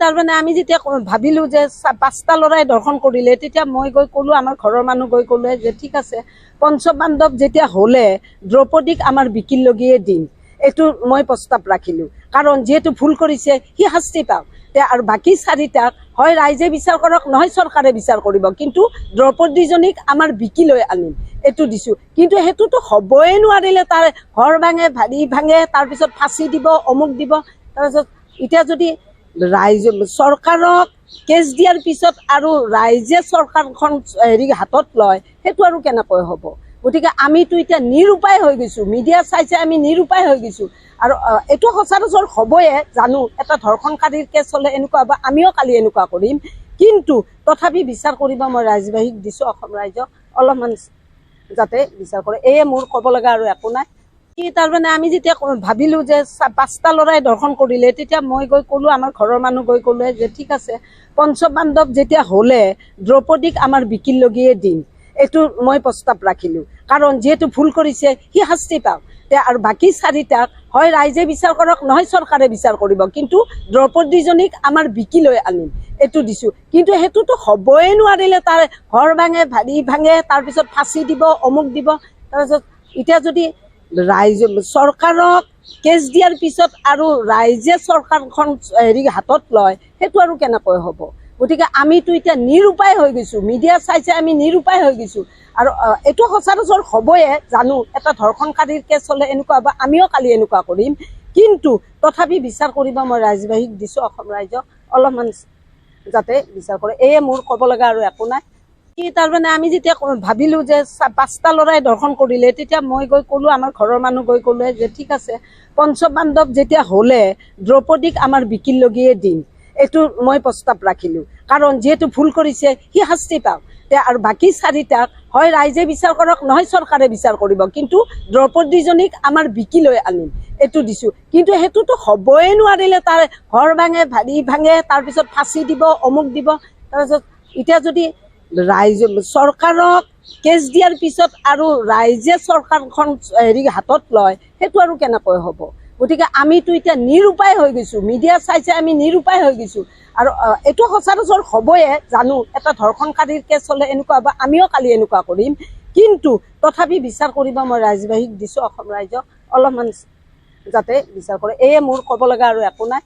তাৰমানে আমি যেতিয়া ভাবিলো যে 5টা ল'ৰাই দৰ্শন কৰিলে, তেতিয়া মই গৈ ক'লো, আমাৰ ঘৰৰ মানুহ গৈ ক'লে যে ঠিক আছে, পঞ্চপাণ্ডৱ যেতিয়া হ'লে দ্ৰৌপদীক আমাৰ বিকিৰ লগিয়ে দিম, এইটো মই প্ৰস্তাৱ ৰাখিলো। কাৰণ যিহেতু ভুল কৰিছে সি শাস্তি পাওক, আৰু বাকী 4টাক হয় ৰাইজে বিচাৰ কৰক, নহয় চৰকাৰে বিচাৰ কৰিব, কিন্তু দ্ৰৌপদীজনীক আমাৰ বিকি লৈ আনিম, এইটো দিছো। কিন্তু সেইটোতো হ'বই নোৱাৰিলে, তাৰ ঘৰ ভাঙে, ভাৰী ভাঙে, তাৰপিছত ফাঁচি দিব, অমুক দিব। তাৰপিছত এতিয়া যদি চৰকাৰক কেছ দিয়াৰ পিছত আৰু ৰাইজে চৰকাৰখন হাতত লয়, সেইটো আৰু কেনেকৈ হ'ব? গতিকে আমিতো এতিয়া নিৰুপায় হৈ গৈছো, মিডিয়া চাইছে আমি নিৰুপায় হৈ গৈছো। আৰু এইটো সচৰাচৰ হ'বয়ে জানো, এটা ধৰ্ষণকাৰীৰ কেছ হ'লে এনেকুৱা হ'ব, আমিও কালি এনেকুৱা কৰিম। কিন্তু তথাপি বিচাৰ কৰিব মই ৰাইজবাসীক দিছো, অসম ৰাইজক অলপমান যাতে বিচাৰ কৰে, এয়ে মোৰ ক'ব লগা আৰু একো নাই। তাৰমানে আমি যেতিয়া ভাবিলো যে 5টা ল'ৰাই দৰ্শন কৰিলে, তেতিয়া মই গৈ ক'লো, আমাৰ ঘৰৰ মানুহ গৈ ক'লে যে ঠিক আছে, পঞ্চপাণ্ডৱ যেতিয়া হ'লে দ্ৰৌপদীক আমাৰ বিকিৰ লগিয়ে দিম, এইটো মই প্ৰস্তাৱ ৰাখিলো। কাৰণ যিহেতু ভুল কৰিছে সি শাস্তি পাওক, আৰু বাকী 4টাক হয় ৰাইজে বিচাৰ কৰক, নহয় চৰকাৰে বিচাৰ কৰিব, কিন্তু দ্ৰৌপদীজনীক আমাৰ বিকি লৈ আনিম, এইটো দিছো। কিন্তু সেইটোতো হ'বই নোৱাৰিলে, তাৰ ঘৰ ভাঙে, ভাৰী ভাঙে, তাৰপিছত ফাঁচি দিব, অমুক দিব। তাৰপিছত এতিয়া যদি চৰকাৰক কেছ দিয়াৰ পিছত আৰু ৰাইজে চৰকাৰখন হাতত লয়, সেইটো আৰু কেনেকৈ হ'ব? গতিকে আমিতো এতিয়া নিৰুপায় হৈ গৈছো, মিডিয়া চাইছে আমি নিৰুপায় হৈ গৈছো। আৰু এইটো সচৰাচৰ হ'বয়ে জানো, এটা ধৰ্ষণকাৰীৰ কেছ হ'লে এনেকুৱা হ'ব, আমিও কালি এনেকুৱা কৰিম। কিন্তু তথাপি বিচাৰ কৰিব মই ৰাইজবাসীক দিছো, অসম ৰাইজক অলপমান যাতে বিচাৰ কৰে, এয়ে মোৰ ক'ব লগা আৰু একো নাই। তাৰমানে আমি যেতিয়া ভাবিলো যে 5টা ল'ৰাই দৰ্শন কৰিলে, তেতিয়া মই গৈ ক'লো, আমাৰ ঘৰৰ মানুহ গৈ ক'লে যে ঠিক আছে, পঞ্চপাণ্ডৱ যেতিয়া হ'লে দ্ৰৌপদীক আমাৰ বিকিৰ লগিয়ে দিম, এইটো মই প্ৰস্তাৱ ৰাখিলো। কাৰণ যিহেতু ভুল কৰিছে সি শাস্তি পাওক, আৰু বাকী 4টাক হয় ৰাইজে বিচাৰ কৰক, নহয় চৰকাৰে বিচাৰ কৰিব, কিন্তু দ্ৰৌপদীজনীক আমাৰ বিকি লৈ আনিম, এইটো দিছো। কিন্তু সেইটোতো হ'বই নোৱাৰিলে, তাৰ ঘৰ ভাঙে, ভাৰী ভাঙে, তাৰপিছত ফাঁচি দিব, অমুক দিব। তাৰপিছত এতিয়া যদি চৰকাৰক কেছ দিয়াৰ পিছত আৰু ৰাইজে চৰকাৰখন হাতত লয়, সেইটো আৰু কেনেকৈ হ'ব? গতিকে আমিতো এতিয়া নিৰুপায় হৈ গৈছো, মিডিয়া চাইছে আমি নিৰুপায় হৈ গৈছো। আৰু এইটো সচৰাচৰ হ'বয়ে জানো, এটা ধৰ্ষণকাৰীৰ কেছ হ'লে এনেকুৱা হ'ব, আমিও কালি এনেকুৱা কৰিম। কিন্তু তথাপি বিচাৰ কৰিব মই ৰাইজবাসীক দিছো, অসম ৰাইজক অলপমান যাতে বিচাৰ কৰে, এয়ে মোৰ ক'ব লগা আৰু একো নাই।